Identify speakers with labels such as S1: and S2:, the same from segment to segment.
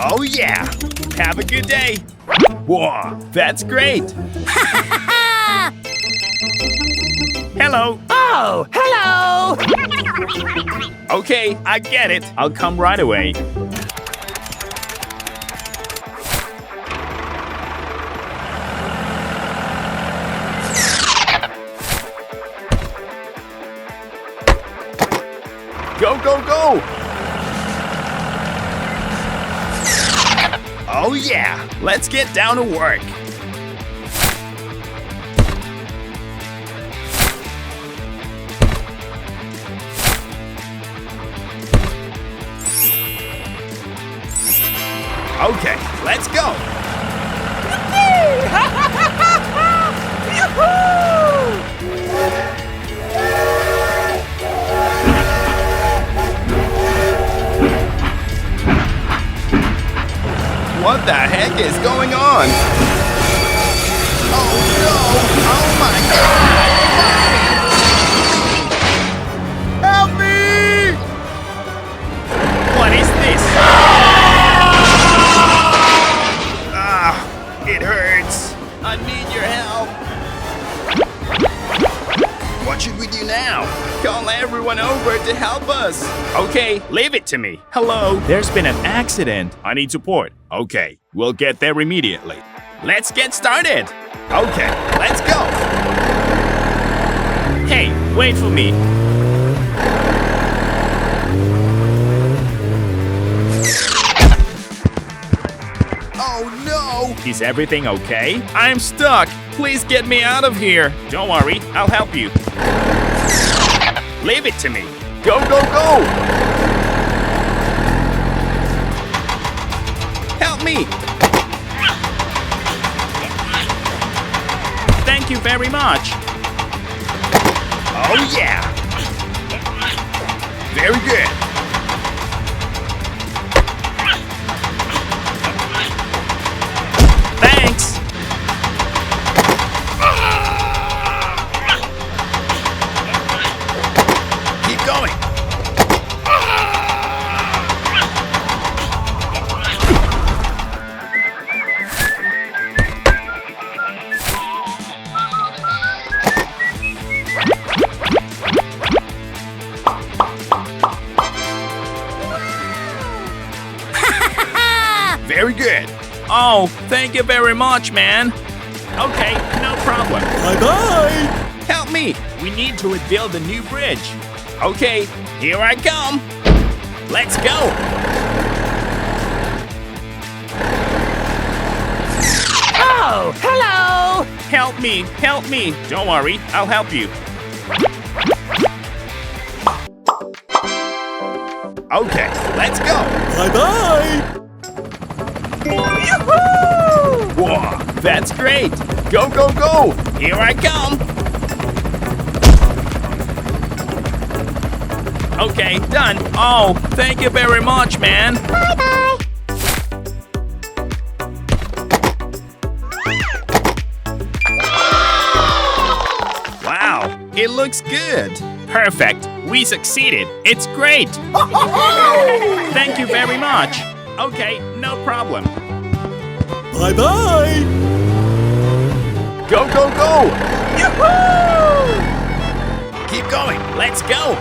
S1: Oh yeah! Have a good day! Whoa, that's great! Hello!
S2: Oh, hello!
S1: Okay, I get it. I'll come right away. Go, go, go! Oh yeah! Let's get down to work. Okay, let's go! What the heck is going on? Oh no! Oh my god! Help me! What is this? It hurts. I need your help. What should we do now? Call everyone over to help us. Okay, leave it to me. Hello, there's been an accident. I need support. Okay, we'll get there immediately. Let's get started. Okay, let's go. Hey, wait for me. Oh no! Is everything okay? I'm stuck. Please get me out of here. Don't worry, I'll help you. Leave it to me. Go, go, go! Help me! Thank you very much. Oh yeah! Very good. Thanks! Keep going! Very good. Oh, thank you very much, man. Okay, no problem.
S2: Bye-bye!
S1: Help me. We need to rebuild a new bridge. Okay, here I come. Let's go.
S2: Oh, hello!
S1: Help me, help me. Don't worry, I'll help you. Okay, let's go.
S2: Bye-bye!
S1: Yoo-hoo! Whoa, that's great. Go, go, go. Here I come. Okay, done. Oh, thank you very much, man.
S3: Bye-bye.
S1: Wow, it looks good. Perfect. We succeeded. It's great. Thank you very much. Okay, no problem.
S2: Bye-bye!
S1: Go, go, go! Yoo-hoo! Keep going. Let's go.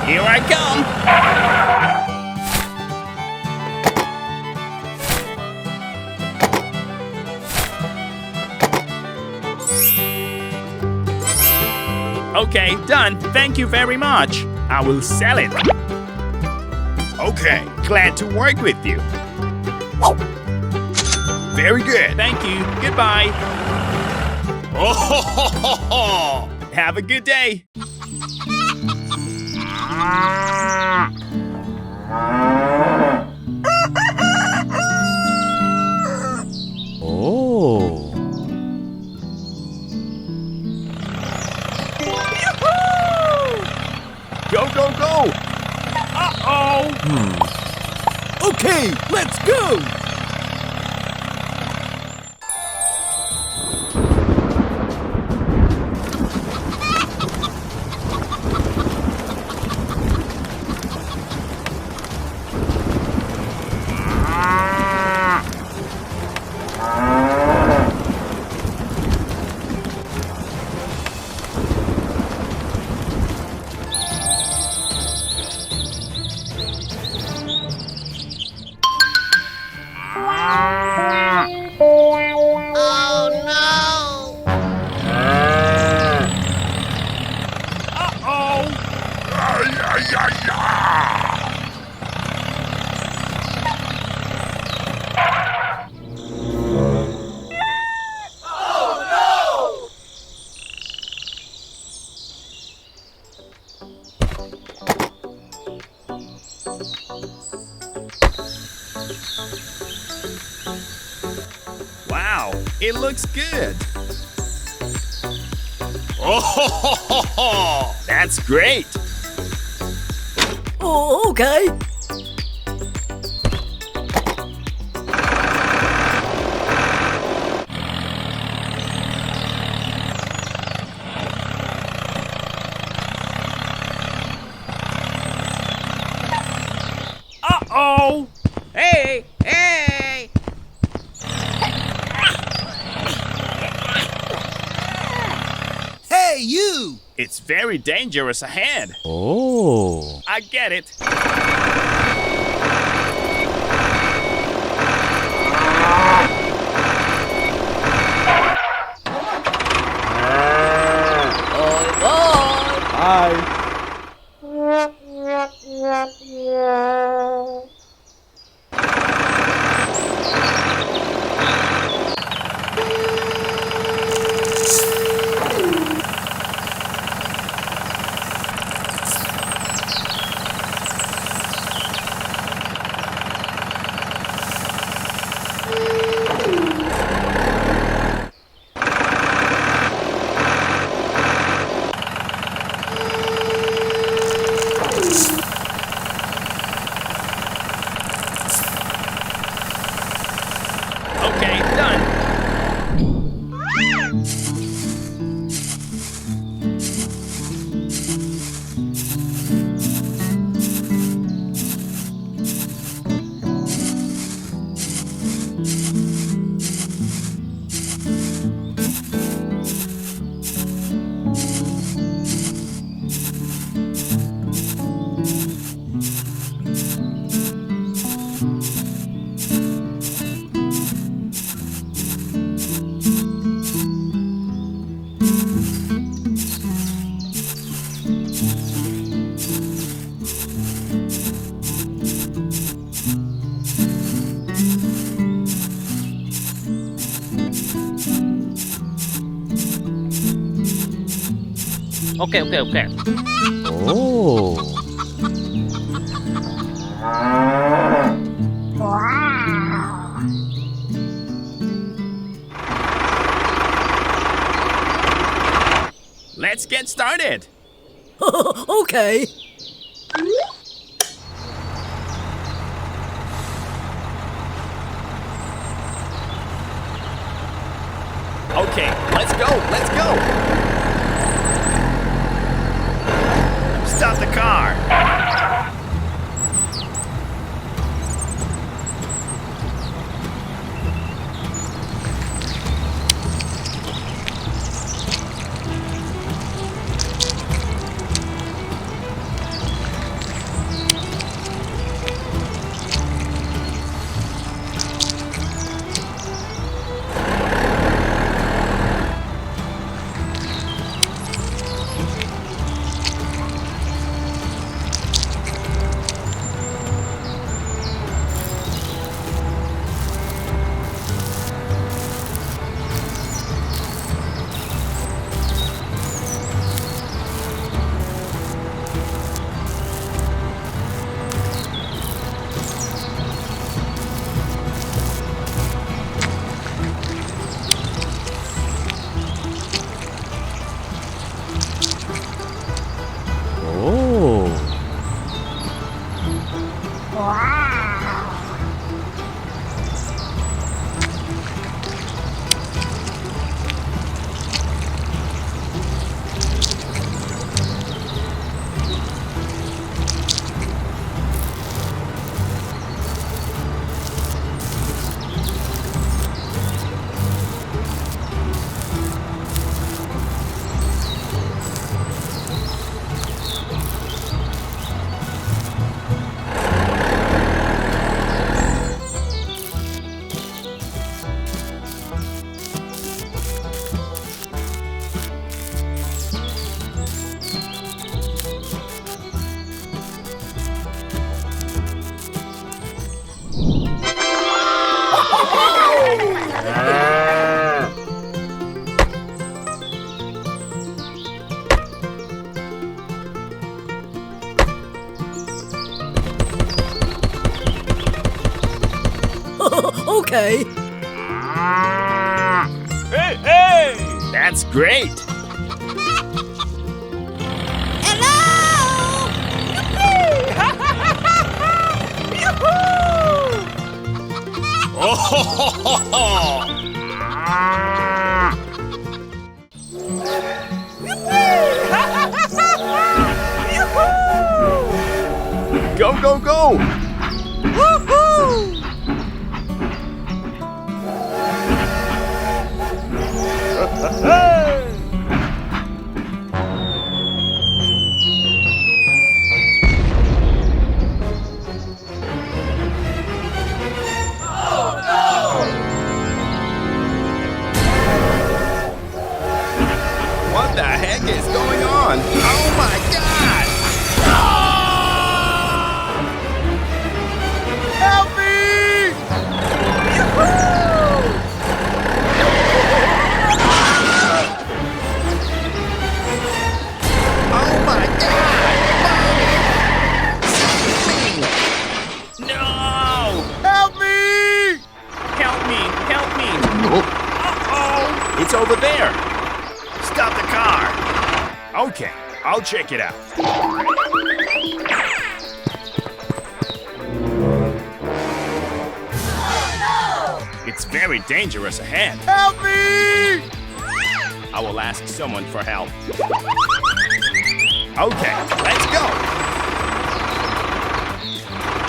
S1: Here I come. Okay, done. Thank you very much. I will sell it. Okay, glad to work with you. Very good. Thank you. Goodbye. Oh, ho, ho, ho, ho. Have a good day.
S2: Oh.
S1: Go, go, go! Uh-oh!
S2: Okay, let's go!
S1: Wow, it looks good. Oh, that's great.
S2: Oh, okay.
S1: Uh-oh. Hey, hey.
S3: Hey, you!
S1: It's very dangerous ahead.
S2: Oh.
S1: I get it.
S2: Bye.
S1: Okay, done.
S4: Okay.
S2: Oh.
S1: Let's get started.
S2: Okay.
S1: Okay, let's go. Stop the car.
S2: Oh.
S5: Okay.
S1: Hey, hey! That's great! Oh, ho, ho, ho, ho. Go, go, go! What the heck is going on? Oh my god! Help me! Oh my god! Mommy! No! Help me! Help me! Help me! Uh-oh! It's over there! Stop the car! Okay, I'll check it out. It's very dangerous ahead. Help me! I will ask someone for help. Okay, let's go!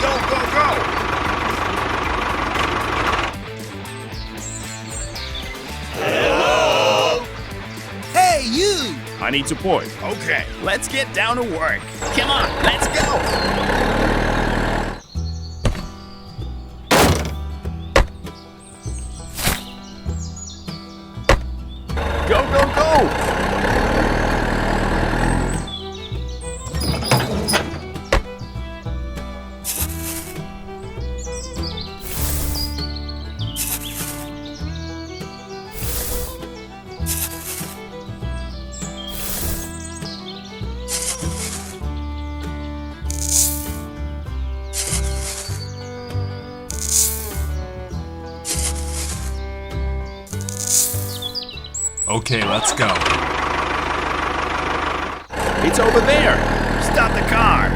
S1: Go, go, go! Hello!
S3: Hey, you!
S1: I need support. Okay, let's get down to work. Come on, let's go! Go, go, go!
S4: Okay, let's go.
S1: It's over there! Stop the car!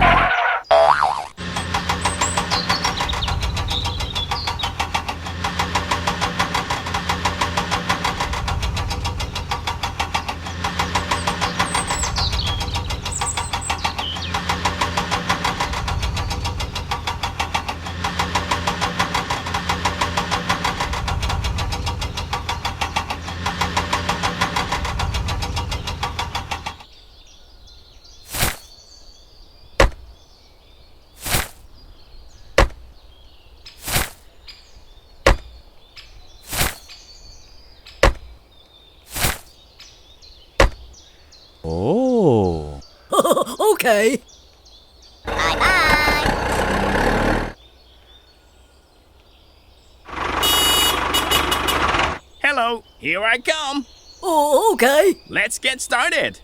S2: Oh.
S3: Okay.
S1: Hello, here I come.
S3: Oh, okay.
S1: Let's get started.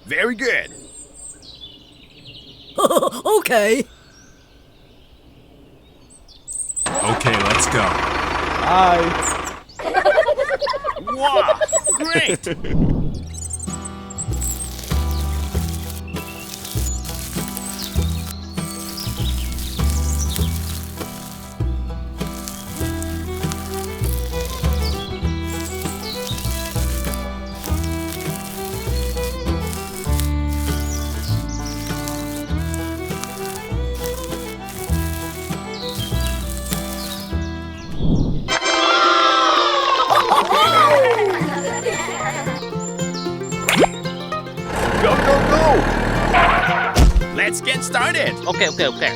S1: Very good.
S3: Okay.
S4: Okay, let's go.
S1: Hi. Wow, great. Let's get started.
S5: Okay, okay, okay.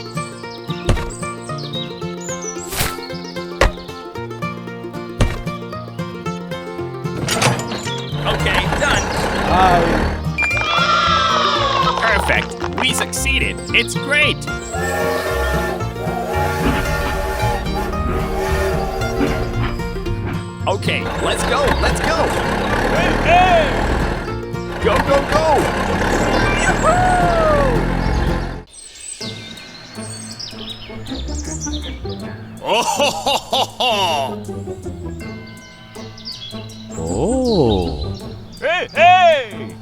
S1: Okay, done. Perfect. We succeeded. It's great. Okay, let's go. Let's go. Go, go, go. Oh, ho, ho, ho, ho.
S2: Oh.
S1: Hey, hey.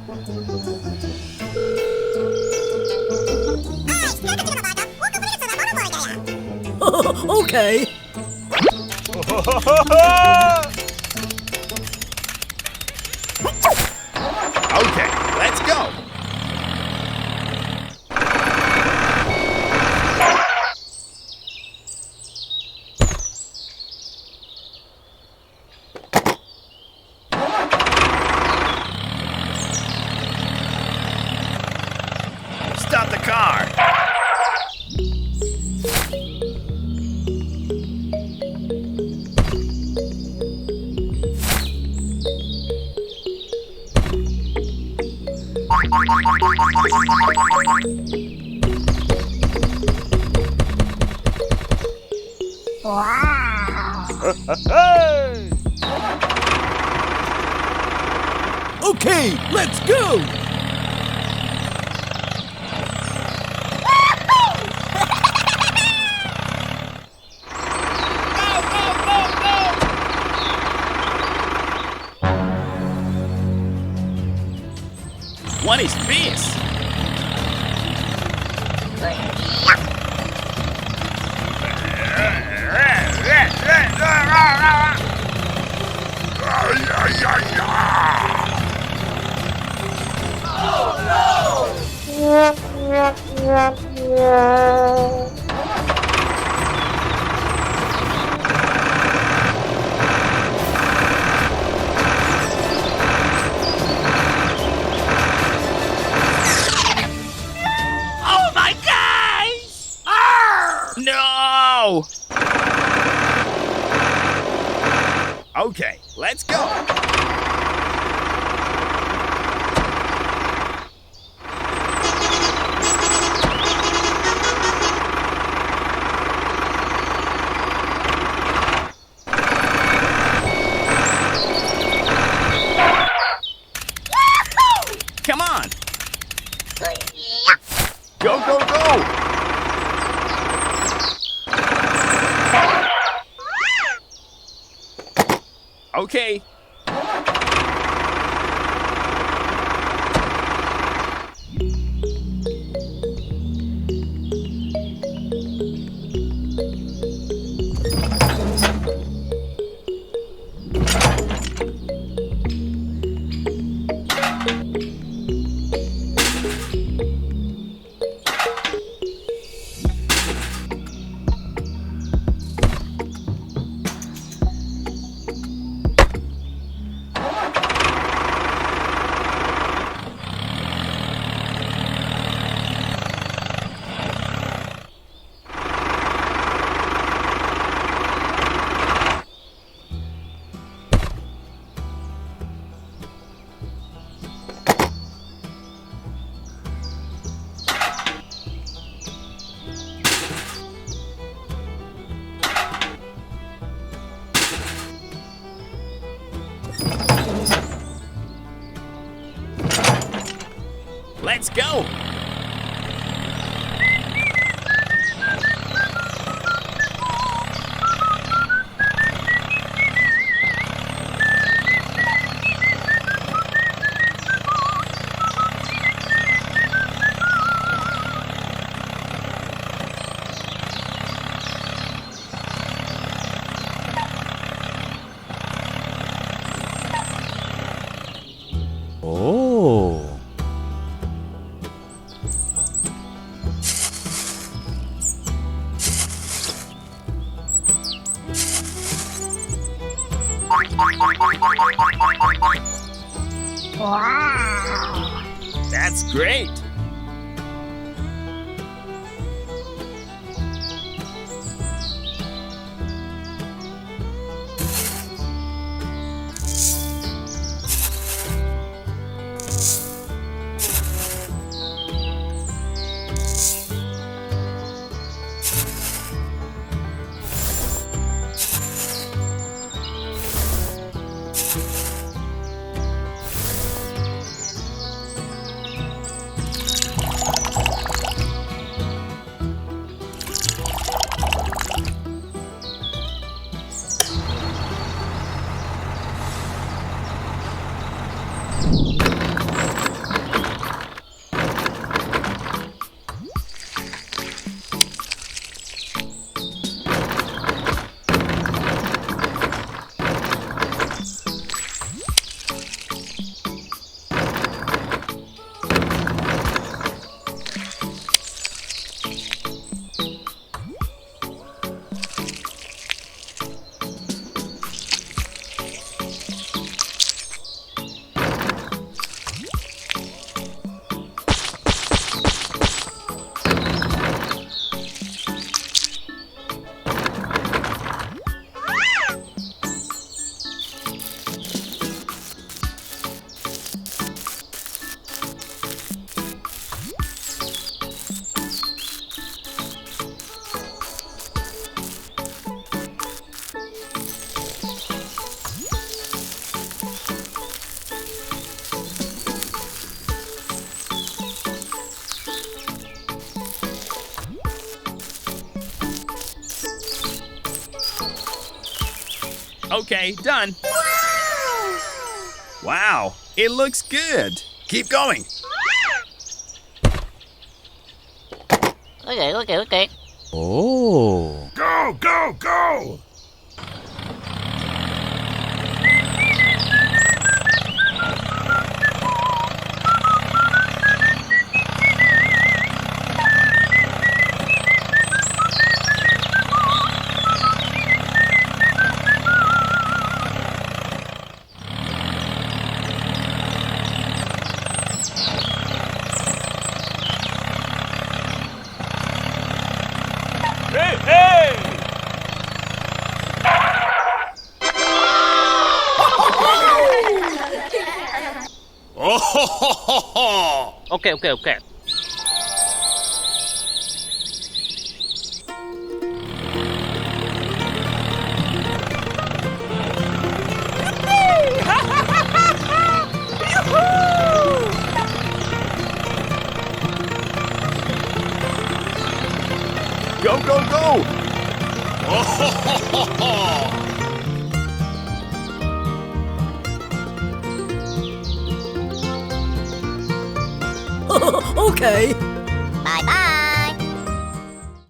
S3: Okay.
S1: Okay, let's go. Stop the car.
S3: Okay, let's go.
S1: What is this? Oh my gosh! No! Okay, let's go. Come on! Go, go, go! Okay. Let's go!
S2: Oh.
S1: That's great! Okay, done. Wow, it looks good. Keep going.
S5: Okay.
S2: Oh.
S4: Go, go, go!
S1: Hey, hey!
S4: Oh, ho, ho, ho, ho.
S5: Okay.
S1: Go, go, go!
S4: Oh, ho, ho, ho, ho.
S3: Okay.
S5: Bye-bye.